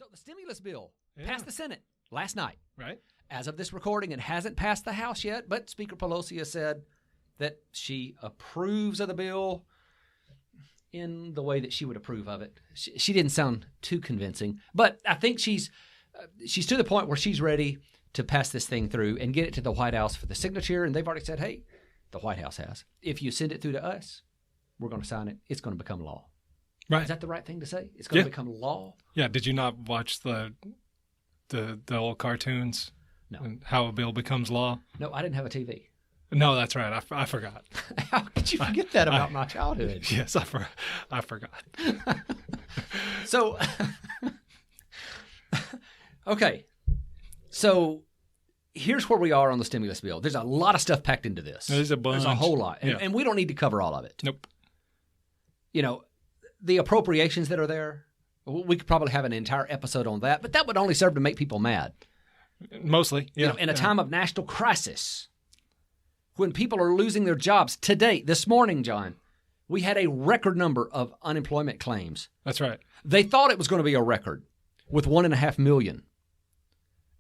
So the stimulus bill passed the Senate last night. Right. As of this recording, it hasn't passed the House yet, but Speaker Pelosi has said that she approves of the bill in the way that she would approve of it. She didn't sound too convincing, but I think she's to the point where she's ready to pass this thing through and get it to the White House for the signature. And they've already said, hey, the White House has. If you send it through to us, we're going to sign it. It's going to become law. Right. Is that the right thing to say? It's going to become law? Yeah. Did you not watch the old cartoons? No. And how a bill becomes law? No, I didn't have a TV. No, that's right. I forgot. How could you forget that about my childhood? Yes, I forgot. So, okay. So here's where we are on the stimulus bill. There's a lot of stuff packed into this. There's a bunch. There's a whole lot. Yeah. And we don't need to cover all of it. Nope. You know, the appropriations that are there, we could probably have an entire episode on that, but that would only serve to make people mad. Mostly, yeah. You know, in a time of national crisis, when people are losing their jobs. Today, this morning, John, we had a record number of unemployment claims. That's right. They thought it was going to be a record with 1.5 million.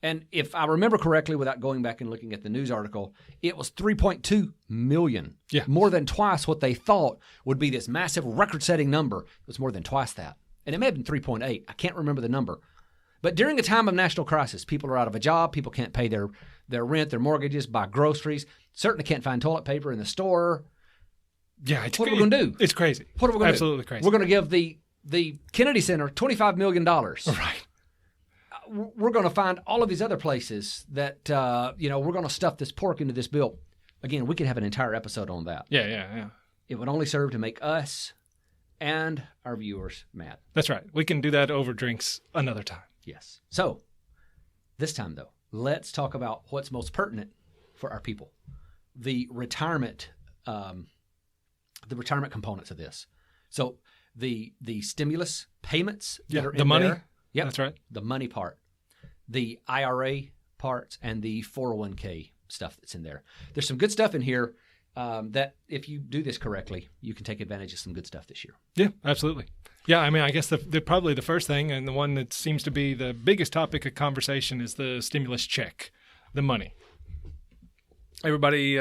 And if I remember correctly, without going back and looking at the news article, it was 3.2 million. Yeah. More than twice what they thought would be this massive record-setting number. It was more than twice that. And it may have been 3.8. I can't remember the number. But during a time of national crisis, people are out of a job. People can't pay their rent, their mortgages, buy groceries. Certainly can't find toilet paper in the store. Yeah. What are we going to do? It's crazy. What are we going to do? Absolutely crazy. We're going to give the Kennedy Center $25 million. Right. We're going to find all of these other places that, we're going to stuff this pork into this bill. Again, we could have an entire episode on that. Yeah. It would only serve to make us and our viewers mad. That's right. We can do that over drinks another time. Yes. So this time, though, let's talk about what's most pertinent for our people. The retirement components of this. So the stimulus payments that are in the money. there. Yep. That's right. The money part, the IRA parts, and the 401k stuff that's in there. There's some good stuff in here that if you do this correctly, you can take advantage of some good stuff this year. Yeah, absolutely. Yeah, I mean, I guess probably the first thing and the one that seems to be the biggest topic of conversation is the stimulus check, the money. Everybody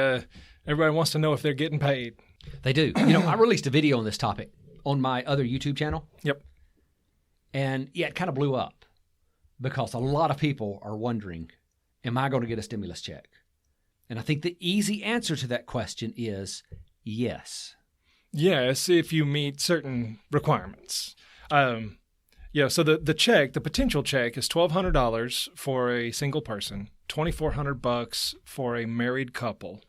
wants to know if they're getting paid. They do. I released a video on this topic on my other YouTube channel. Yep. And yeah, it kind of blew up because a lot of people are wondering, am I going to get a stimulus check? And I think the easy answer to that question is yes. Yes, if you meet certain requirements. So the potential check is $1,200 for a single person, $2,400 for a married couple,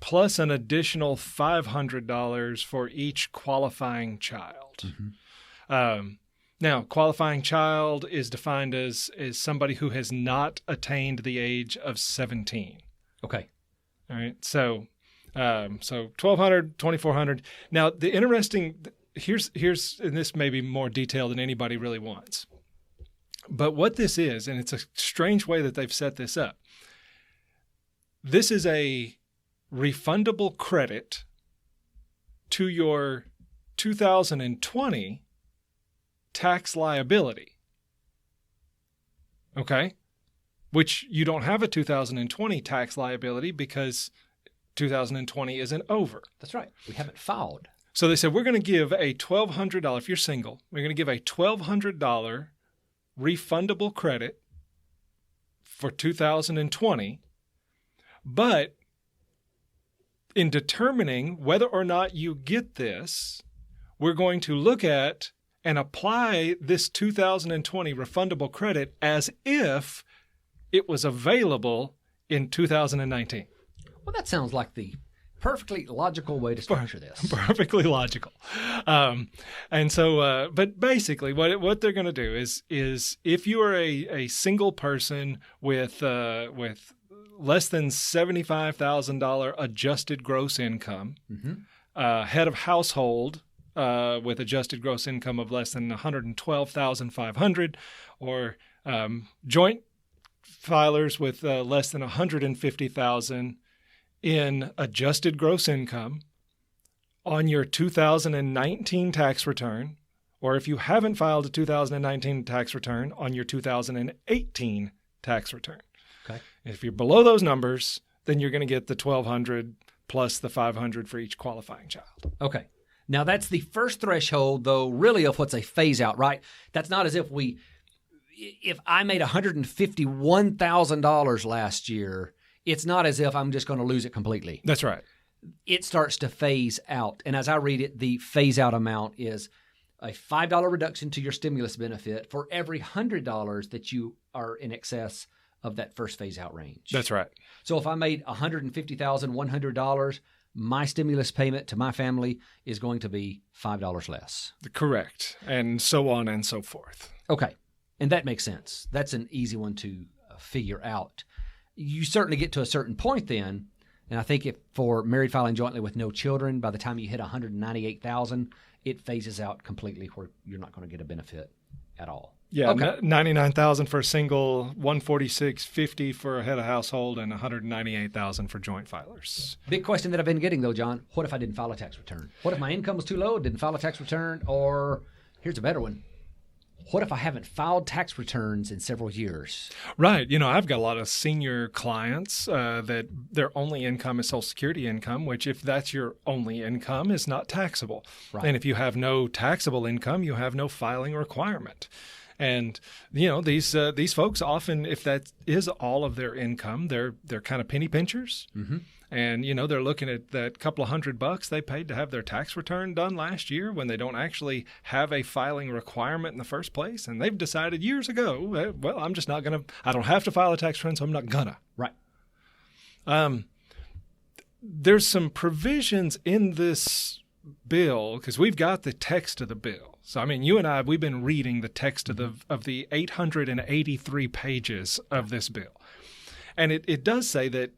plus an additional $500 for each qualifying child. Mm-hmm. Now, qualifying child is defined as somebody who has not attained the age of 17. Okay. All right. So $1,200, $2,400. Now, the interesting here's and this may be more detail than anybody really wants. But what this is, and it's a strange way that they've set this up. This is a refundable credit to your 2020 tax liability. Okay? Which you don't have a 2020 tax liability because 2020 isn't over. That's right. We haven't filed. So they said, we're going to give a $1,200, if you're single, we're going to give a $1,200 refundable credit for 2020. But in determining whether or not you get this, we're going to look at and apply this 2020 refundable credit as if it was available in 2019. Well, that sounds like the perfectly logical way to structure this. Perfectly logical. And so, but basically what they're going to do is if you are a single person with less than $75,000 adjusted gross income, mm-hmm. Head of household with adjusted gross income of less than $112,500, or joint filers with less than $150,000 in adjusted gross income on your 2019 tax return, or if you haven't filed a 2019 tax return, on your 2018 tax return. Okay. If you're below those numbers, then you're going to get the $1,200 plus the $500 for each qualifying child. Okay. Now, that's the first threshold, though, really, of what's a phase-out, right? That's not as if if I made $151,000 last year, it's not as if I'm just going to lose it completely. That's right. It starts to phase out. And as I read it, the phase-out amount is a $5 reduction to your stimulus benefit for every $100 that you are in excess of that first phase-out range. That's right. So if I made $150,100, my stimulus payment to my family is going to be $5 less. Correct. And so on and so forth. Okay. And that makes sense. That's an easy one to figure out. You certainly get to a certain point then, and I think if for married filing jointly with no children, by the time you hit $198,000, it phases out completely where you're not going to get a benefit at all. Yeah, okay. $99,000 for a single, $146.50 for a head of household, and $198,000 for joint filers. Big question that I've been getting though, John. What if I didn't file a tax return? What if my income was too low, didn't file a tax return, or here's a better one. What if I haven't filed tax returns in several years? Right. I've got a lot of senior clients that their only income is Social Security income, which if that's your only income is not taxable. Right. And if you have no taxable income, you have no filing requirement. And, these folks often, if that is all of their income, they're kind of penny pinchers. Mm-hmm. And, they're looking at that couple of $100 they paid to have their tax return done last year when they don't actually have a filing requirement in the first place. And they've decided years ago, well, I'm just not going to, I don't have to file a tax return, so I'm not gonna. Right. There's some provisions in this bill, because we've got the text of the bill. So, you and I, we've been reading the text of the 883 pages of this bill. And it does say that,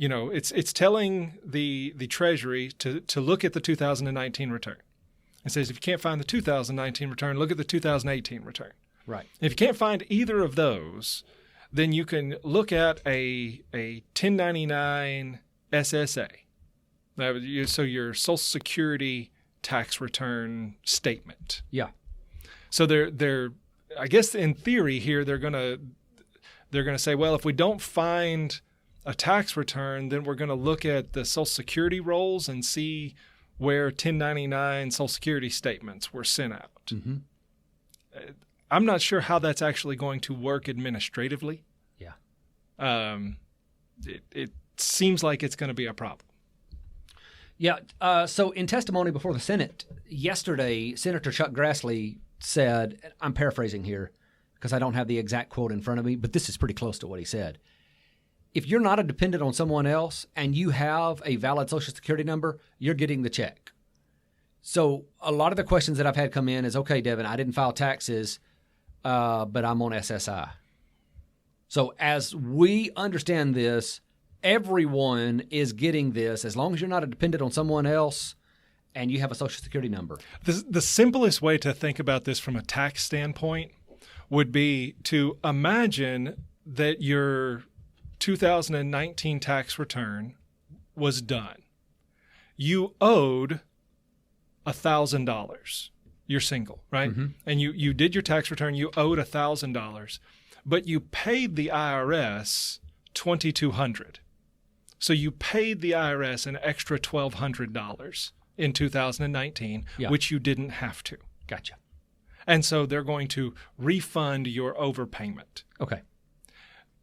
it's telling the Treasury to look at the 2019 return. It says if you can't find the 2019 return, look at the 2018 return. Right. If you can't find either of those, then you can look at a 1099 SSA. So your Social Security tax return statement. Yeah. So they're I guess in theory here they're gonna say, well, if we don't find a tax return, then we're going to look at the Social Security rolls and see where 1099 Social Security statements were sent out. Mm-hmm. I'm not sure how that's actually going to work administratively. Yeah. It seems like it's going to be a problem. Yeah. So in testimony before the Senate yesterday, Senator Chuck Grassley said, I'm paraphrasing here because I don't have the exact quote in front of me, but this is pretty close to what he said. If you're not a dependent on someone else and you have a valid Social Security number, you're getting the check. So a lot of the questions that I've had come in is, okay, Devin, I didn't file taxes, but I'm on SSI. So as we understand this, everyone is getting this as long as you're not a dependent on someone else and you have a Social Security number. The simplest way to think about this from a tax standpoint would be to imagine that your 2019 tax return was done. You owed $1,000. You're single, right? Mm-hmm. And you did your tax return. You owed $1,000, but you paid the IRS $2,200. So you paid the IRS an extra $1,200 in 2019, which you didn't have to. Gotcha. And so they're going to refund your overpayment. Okay.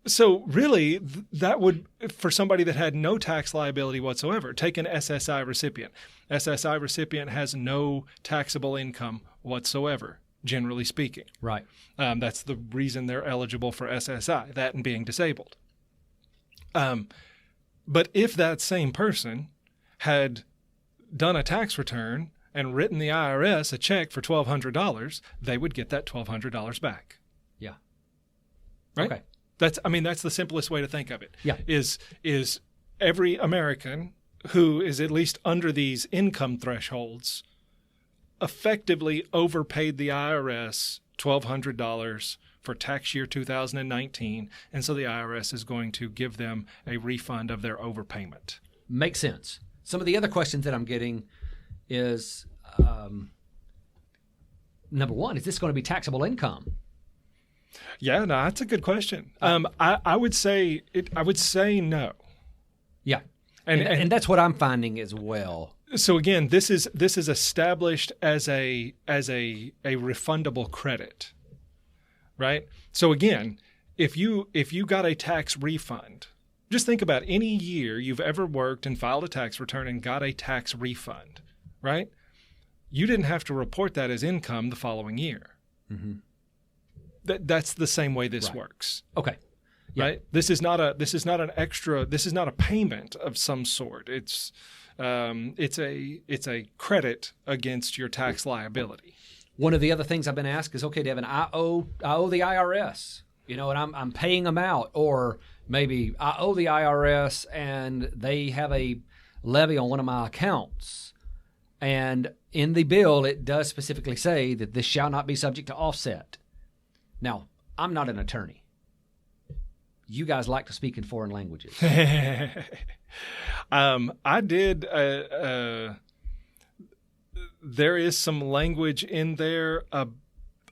So really, that would, for somebody that had no tax liability whatsoever, take an SSI recipient. SSI recipient has no taxable income whatsoever, generally speaking. Right. That's the reason they're eligible for SSI, that and being disabled. But if that same person had done a tax return and written the IRS a check for $1,200, they would get that $1,200 back. Yeah. Right? Okay. That's the simplest way to think of it. Yeah. Is every American who is at least under these income thresholds effectively overpaid the IRS $1,200 for tax year 2019, and so the IRS is going to give them a refund of their overpayment. Makes sense. Some of the other questions that I'm getting is number one, is this going to be taxable income? Yeah, no, that's a good question. I would say no. Yeah, and that's what I'm finding as well. So again, this is established as a refundable credit, right? So again, if you got a tax refund, just think about any year you've ever worked and filed a tax return and got a tax refund, right? You didn't have to report that as income the following year. Mm-hmm. That's the same way this works. Okay. Yeah. Right? This is not an extra. This is not a payment of some sort. It's a credit against your tax liability. One of the other things I've been asked is, okay, Devin, I owe the IRS, and I'm paying them out, or maybe I owe the IRS and they have a levy on one of my accounts, and in the bill it does specifically say that this shall not be subject to offset. Now, I'm not an attorney. You guys like to speak in foreign languages. I did. There is some language in there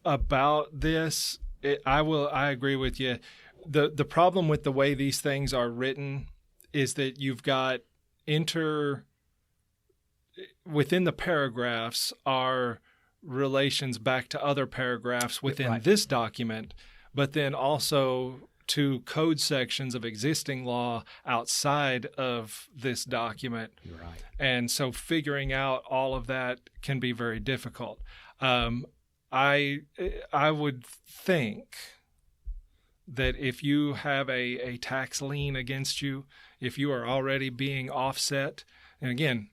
about this. I agree with you. The problem with the way these things are written is that you've got within the paragraphs are relations back to other paragraphs within this document, but then also to code sections of existing law outside of this document. You're right. And so figuring out all of that can be very difficult. I would think that if you have a tax lien against you, if you are already being offset, and again,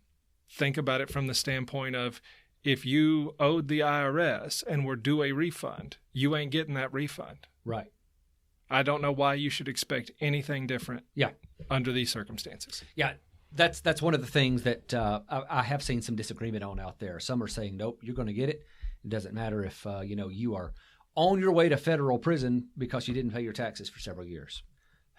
think about it from the standpoint of, if you owed the IRS and were due a refund, you ain't getting that refund. Right. I don't know why you should expect anything different. Yeah. Under these circumstances. Yeah, that's one of the things that I have seen some disagreement on out there. Some are saying, nope, you're going to get it. It doesn't matter if you are on your way to federal prison because you didn't pay your taxes for several years.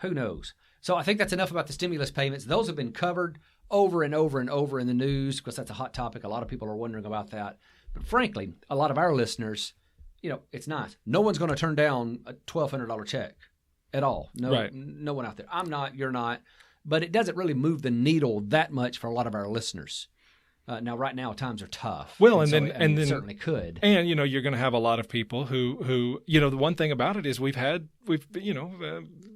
Who knows? So I think that's enough about the stimulus payments. Those have been covered over and over and over in the news because that's a hot topic. A lot of people are wondering about that. But frankly, a lot of our listeners, it's not. No one's going to turn down a $1,200 check at all. No one out there. I'm not, you're not. But it doesn't really move the needle that much for a lot of our listeners. Now, right now, times are tough. Well, and then certainly could. And you're going to have a lot of people who the one thing about it is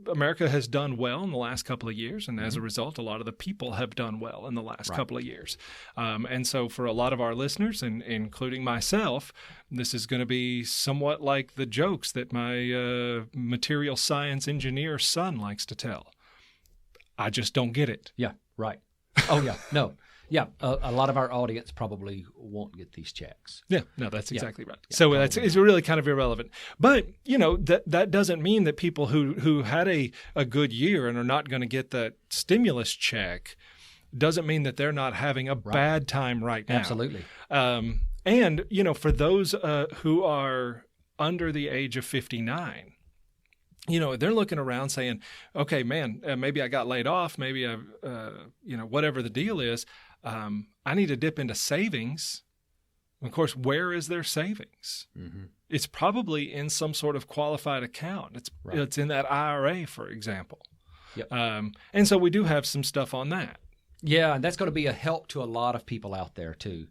America has done well in the last couple of years, and as a result, a lot of the people have done well in the last couple of years. And so, for a lot of our listeners, and including myself, this is going to be somewhat like the jokes that my material science engineer son likes to tell. I just don't get it. Yeah. Right. Oh yeah. No. Yeah, a lot of our audience probably won't get these checks. Yeah, no, that's exactly right. Yeah, so it's really kind of irrelevant. But, that doesn't mean that people who had a good year and are not going to get that stimulus check doesn't mean that they're not having a bad time right now. Absolutely. And, for those who are under the age of 59, they're looking around saying, okay, man, maybe I got laid off. Maybe I, whatever the deal is, I need to dip into savings. Of course, where is their savings? Mm-hmm. It's probably in some sort of qualified account. It's in that IRA, for example. Yep. And so we do have some stuff on that. Yeah, and that's going to be a help to a lot of people out there too.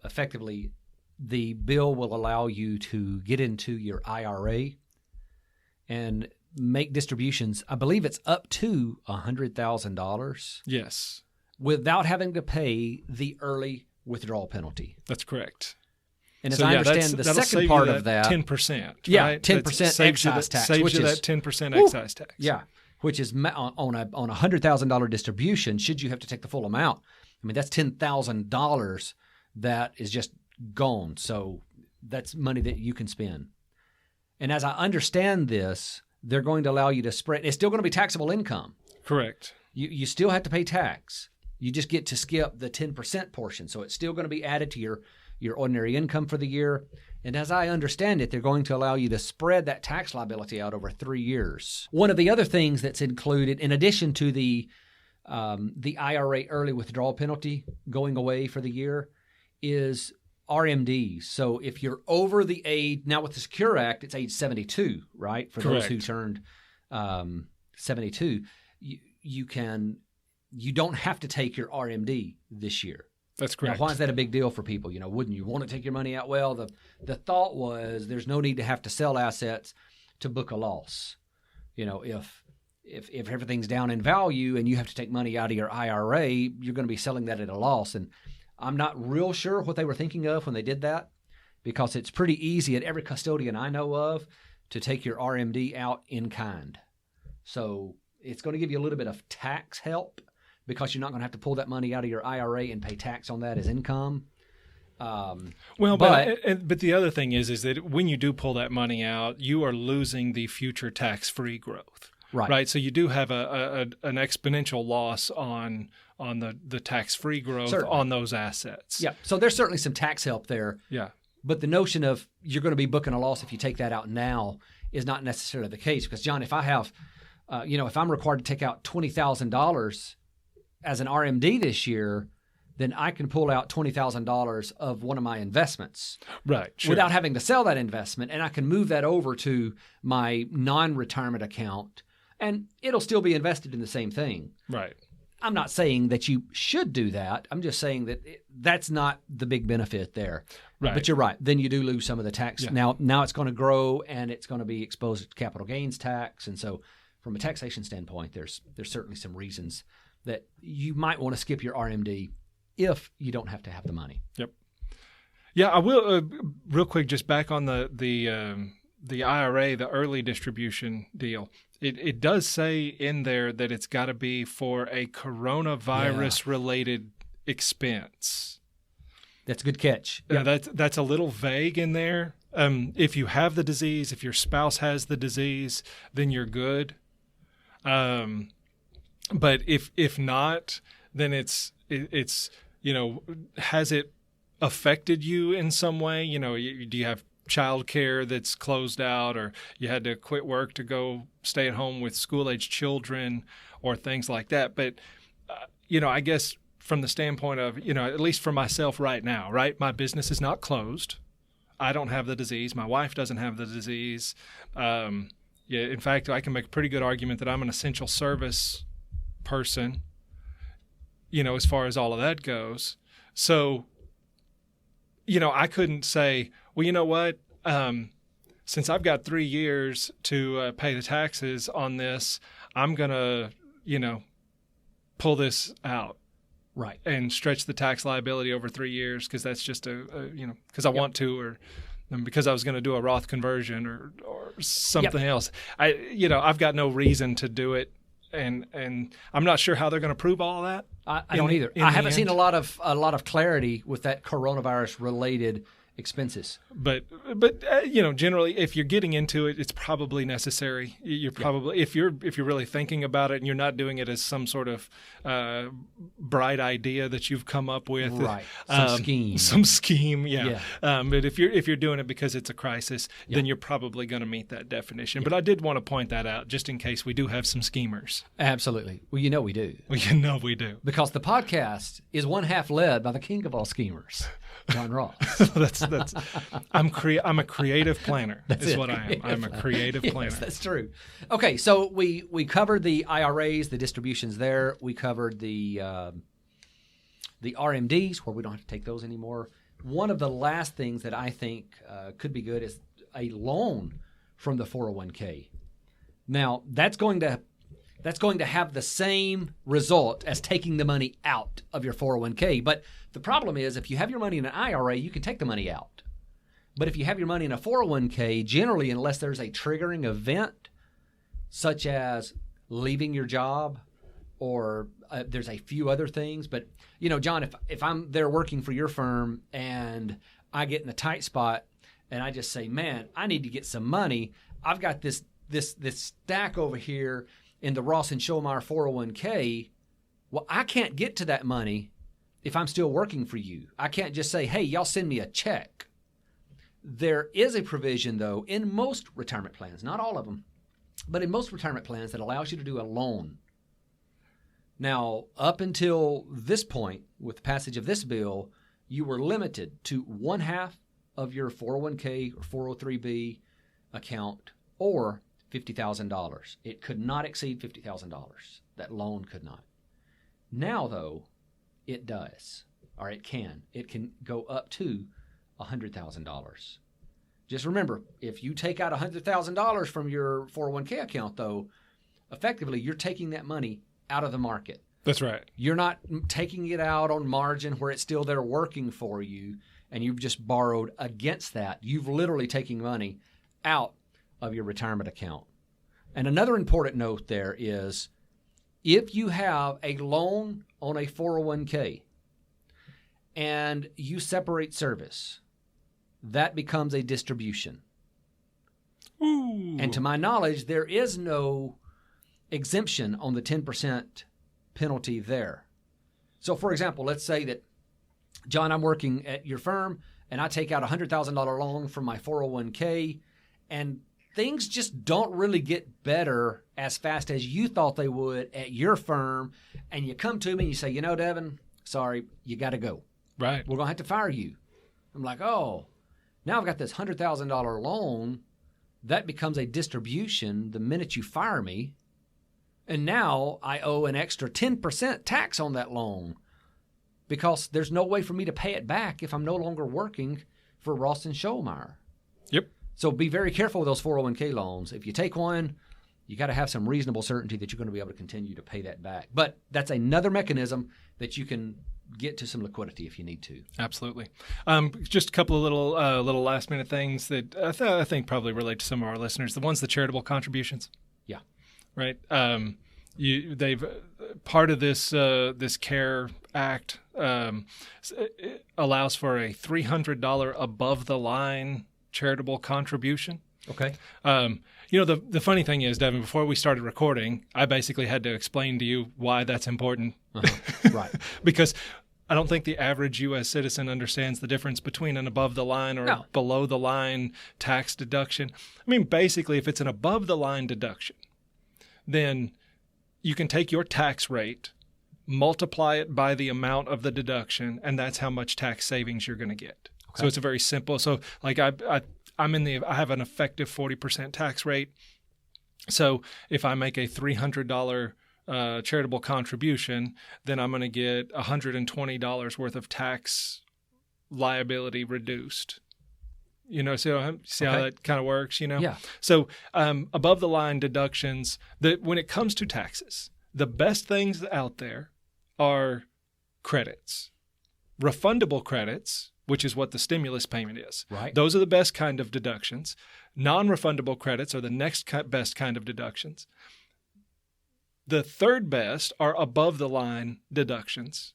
Effectively, the bill will allow you to get into your IRA and make distributions. I believe it's up to $100,000. Yes. Without having to pay the early withdrawal penalty. That's correct. And as I understand, the second part of that 10%. Yeah, right? 10% excise tax. Saves you that 10% excise tax. Yeah, which is on a $100,000 distribution. Should you have to take the full amount, I mean that's $10,000 that is just gone. So that's money that you can spend. And as I understand this, they're going to allow you to spread. It's still going to be taxable income. Correct. You still have to pay tax. You just get to skip the 10% portion. So it's still going to be added to your ordinary income for the year. And as I understand it, they're going to allow you to spread that tax liability out over 3 years. One of the other things that's included, in addition to the IRA early withdrawal penalty going away for the year, is RMDs. So if you're over the age, now with the Secure Act, it's age 72, right? For Correct. those who turned 72, you don't have to take your RMD this year. That's correct. Now, why is that a big deal for people? Wouldn't you want to take your money out? Well, the thought was there's no need to have to sell assets to book a loss. If everything's down in value and you have to take money out of your IRA, you're going to be selling that at a loss. And I'm not real sure what they were thinking of when they did that, because it's pretty easy at every custodian I know of to take your RMD out in kind. So it's going to give you a little bit of tax help, because you're not going to have to pull that money out of your IRA and pay tax on that as income. Well, but the other thing is that when you do pull that money out, you are losing the future tax-free growth. Right. So you do have an exponential loss on the tax-free growth Certainly. on those assets. Yeah. So there's certainly some tax help there. Yeah. But the notion of you're going to be booking a loss if you take that out now is not necessarily the case. Because, John, if I have, if I'm required to take out $20,000 as an RMD this year, then I can pull out $20,000 of one of my investments. Right. Sure. Without having to sell that investment, and I can move that over to my non-retirement account, and it'll still be invested in the same thing. Right. I'm not saying that you should do that. I'm just saying that that's not the big benefit there. Right. But you're right. Then you do lose some of the tax. Yeah. Now it's going to grow, and it's going to be exposed to capital gains tax. And so from a taxation standpoint, there's certainly some reasons that you might want to skip your RMD if you don't have to have the money. Yep. Yeah, I will real quick, just back on the IRA, the early distribution deal. It does say in there that it's got to be for a coronavirus related expense. That's a good catch. Yeah, that's a little vague in there. If you have the disease, if your spouse has the disease, then you're good. But if not, then it's has it affected you in some way? Do you have child care that's closed out, or you had to quit work to go stay at home with school-age children, or things like that? But I guess from the standpoint of, at least for myself right now, right, my business is not closed. I don't have the disease. My wife doesn't have the disease. In fact, I can make a pretty good argument that I'm an essential service person, as far as all of that goes. So, I couldn't say, well, you know what? Since I've got 3 years to pay the taxes on this, I'm going to, pull this out. Right. And stretch the tax liability over 3 years, because that's just because I want to, or because I was going to do a Roth conversion or something else. I've got no reason to do it. And I'm not sure how they're going to prove all of that. I don't either. I haven't seen a lot of clarity with that coronavirus related expenses. But generally, if you're getting into it, it's probably necessary. You're probably if you're really thinking about it and you're not doing it as some sort of bright idea that you've come up with, right? Some scheme, yeah. But if you're doing it because it's a crisis, then you're probably going to meet that definition. But I did want to point that out just in case we do have some schemers. Absolutely. Well, we do. Well, we do, because the podcast is one half led by the king of all schemers, John Ross. that's I'm a creative planner. That's what I am. I'm a creative planner. Yes, that's true. Okay, so we covered the IRAs, the distributions there. We covered the RMDs, where we don't have to take those anymore. One of the last things that I think could be good is a loan from the 401k. Now, that's going to have the same result as taking the money out of your 401k. But the problem is, if you have your money in an IRA, you can take the money out. But if you have your money in a 401k, generally, unless there's a triggering event, such as leaving your job, or there's a few other things. But, John, if I'm there working for your firm and I get in a tight spot and I just say, man, I need to get some money. I've got this stack over here in the Ross and Schollmeyer 401k. Well, I can't get to that money if I'm still working for you. I can't just say, hey, y'all send me a check. There is a provision, though, in most retirement plans, not all of them, but in most retirement plans that allows you to do a loan. Now, up until this point, with the passage of this bill, you were limited to one half of your 401k or 403b account or $50,000. It could not exceed $50,000. That loan could not. Now, though, it does, or it can. It can go up to $100,000. Just remember, if you take out $100,000 from your 401k account, though, effectively you're taking that money out of the market. That's right. You're not taking it out on margin where it's still there working for you, and you've just borrowed against that. You've literally taken money out of your retirement account. And another important note there is if you have a loan on a 401k and you separate service, that becomes a distribution. Ooh. And to my knowledge, there is no exemption on the 10% penalty there. So, for example, let's say that, John, I'm working at your firm and I take out a $100,000 loan from my 401k, and things just don't really get better as fast as you thought they would at your firm. And you come to me and you say, you know, Devin, sorry, you got to go. Right. We're going to have to fire you. I'm like, oh, now I've got this $100,000 loan. That becomes a distribution the minute you fire me. And now I owe an extra 10% tax on that loan because there's no way for me to pay it back if I'm no longer working for Ross and Schollmeyer. Yep. So be very careful with those 401k loans. If you take one, you got to have some reasonable certainty that you're going to be able to continue to pay that back. But that's another mechanism that you can get to some liquidity if you need to. Absolutely. Just a couple of little last minute things that I think probably relate to some of our listeners. The charitable contributions. Yeah. Right. They've part of this CARE Act allows for a $300 above the line charitable contribution. Okay. The funny thing is, Devin, before we started recording, I basically had to explain to you why that's important. Right. Because I don't think the average U.S. citizen understands the difference between an above the line or below the line tax deduction. I mean, basically, if it's an above the line deduction, then you can take your tax rate, multiply it by the amount of the deduction, and that's how much tax savings you're going to get. Okay. So it's a very simple. So like I have an effective 40% tax rate. So if I make a $300 charitable contribution, then I'm going to get $120 worth of tax liability reduced. See how that kind of works, Yeah. So above the line deductions, when it comes to taxes, the best things out there are credits. Refundable credits, which is what the stimulus payment is. Right. Those are the best kind of deductions. Non-refundable credits are the next best kind of deductions. The third best are above the line deductions.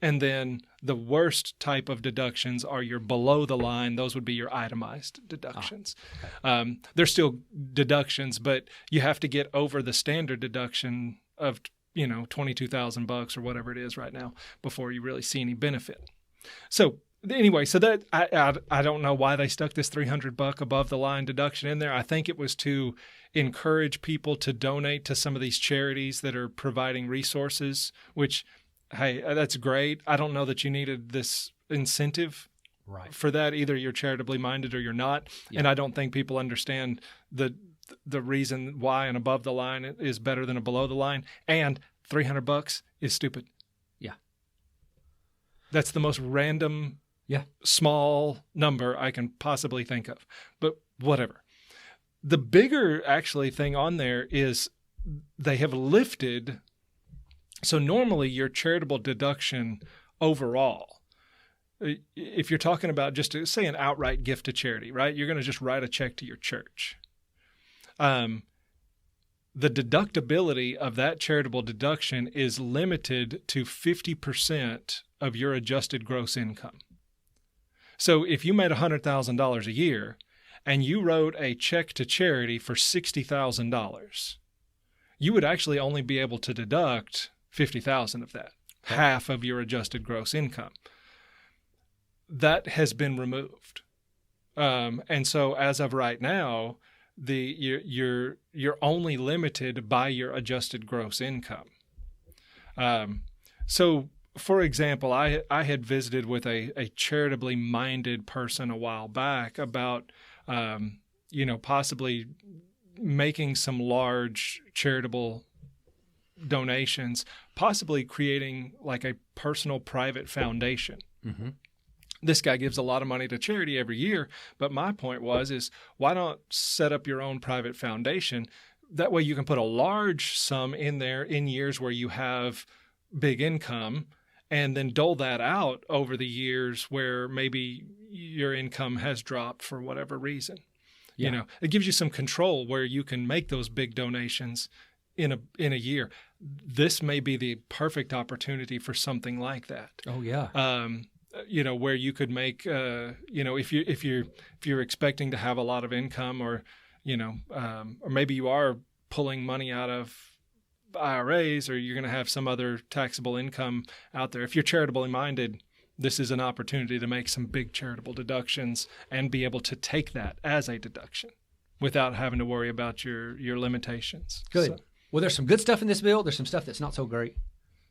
And then the worst type of deductions are your below the line. Those would be your itemized deductions. Okay. They're still deductions, but you have to get over the standard deduction of $22,000 or whatever it is right now before you really see any benefit. So anyway, so that I don't know why they stuck this $300 above the line deduction in there. I think it was to encourage people to donate to some of these charities that are providing resources, which, hey, that's great. I don't know that you needed this incentive for that. Either you're charitably minded or you're not. Yeah. And I don't think people understand the reason why an above the line is better than a below the line. And $300 is stupid. Yeah. That's the most random, small number I can possibly think of. But whatever. The bigger actually thing on there is they have lifted. So normally your charitable deduction overall, if you're talking about just say an outright gift to charity, right? You're going to just write a check to your church. The deductibility of that charitable deduction is limited to 50% of your adjusted gross income. So if you made $100,000 a year and you wrote a check to charity for $60,000, you would actually only be able to deduct $50,000 of that, half of your adjusted gross income. That has been removed. And so as of right now, you're only limited by your adjusted gross income. So for example, I had visited with a charitably minded person a while back about, possibly making some large charitable donations, possibly creating like a personal private foundation. Mm-hmm. This guy gives a lot of money to charity every year, but my point is why not set up your own private foundation? That way you can put a large sum in there in years where you have big income, and then dole that out over the years where maybe your income has dropped for whatever reason. Yeah. It gives you some control where you can make those big donations in a year. This may be the perfect opportunity for something like that. Oh yeah. Where you could make, if you're expecting to have a lot of income, or maybe you are pulling money out of IRAs, or you're going to have some other taxable income out there. If you're charitably minded, this is an opportunity to make some big charitable deductions and be able to take that as a deduction without having to worry about your limitations. Good. So, Well, there's some good stuff in this bill. There's some stuff that's not so great.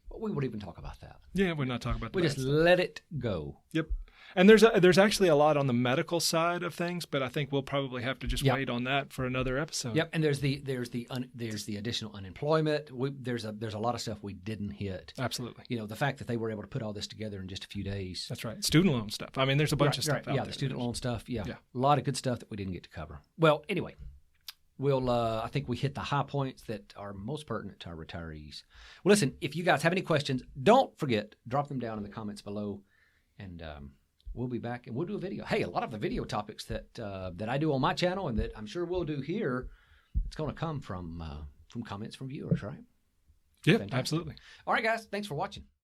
But we won't even talk about that. yeah, we're not talking about the We bad just stuff. let it go. Yep. And there's actually a lot on the medical side of things, but I think we'll probably have to just Yep. wait on that for another episode. Yep. And there's the additional unemployment. There's a lot of stuff we didn't hit. Absolutely. The fact that they were able to put all this together in just a few days. That's right. Student loan stuff. I mean, there's a bunch of stuff out Yeah, there. the student loan stuff. Yeah. Yeah. A lot of good stuff that we didn't get to cover. Well, anyway, I think we hit the high points that are most pertinent to our retirees. Well, listen, if you guys have any questions, don't forget, drop them down in the comments below, and we'll be back and we'll do a video. Hey, a lot of the video topics that I do on my channel and that I'm sure we'll do here, it's going to come from comments from viewers, right? Yeah, Fantastic. absolutely. All right, guys, thanks for watching.